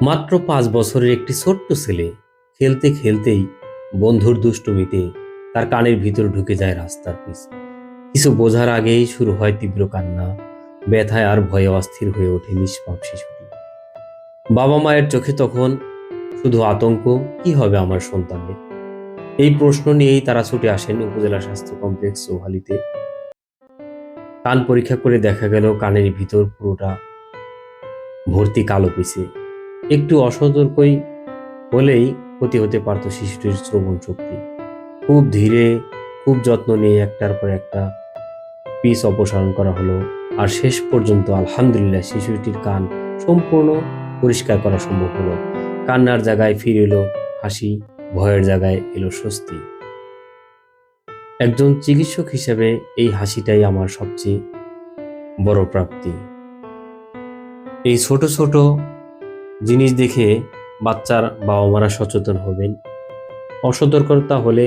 মাত্র 5 বছরের একটি ছোট্ট ছেলে খেলতে খেলতেই বন্ধুর দুষ্টুমিতে তার কানের ভিতর ঢুকে যায় রাস্তার পিচ। কিছু বোঝার আগেই শুরু হয় তীব্র কান্না, ব্যথায় আর ভয়ে অস্থির হয়ে ওঠে নিষ্পাপ শিশুটি। বাবা মায়ের চোখে তখন শুধু আতঙ্ক, কি হবে আমার সন্তানের। এই প্রশ্ন নিয়েই তারা ছুটে আসেন উপজেলা স্বাস্থ্য কমপ্লেক্স চৌহালিতে। কান পরীক্ষা করে দেখা গেল কানের ভিতর পুরোটা ভর্তি কালো পিছে। একটু অসতর্কই হলেই ক্ষতি হতে পারত শিশুটির শ্রবণ শক্তি। খুব ধীরে, খুব যত্ন নিয়ে একটার পর একটা পিস অপসারণ করা হলো। আর শেষ পর্যন্ত আলহামদুলিল্লাহ শিশুটির কান সম্পূর্ণ পরিষ্কার করা সম্ভব হলো। কান্নার জায়গায় ফিরে এলো হাসি, ভয়ের জায়গায় এলো স্বস্তি। একজন চিকিৎসক হিসেবে এই হাসিটাই আমার সবচেয়ে বড় প্রাপ্তি। এই ছোট ছোট জিনিস দেখে বাচ্চার বাবা মারা সচেতন হবেন। অসতর্কতা হলে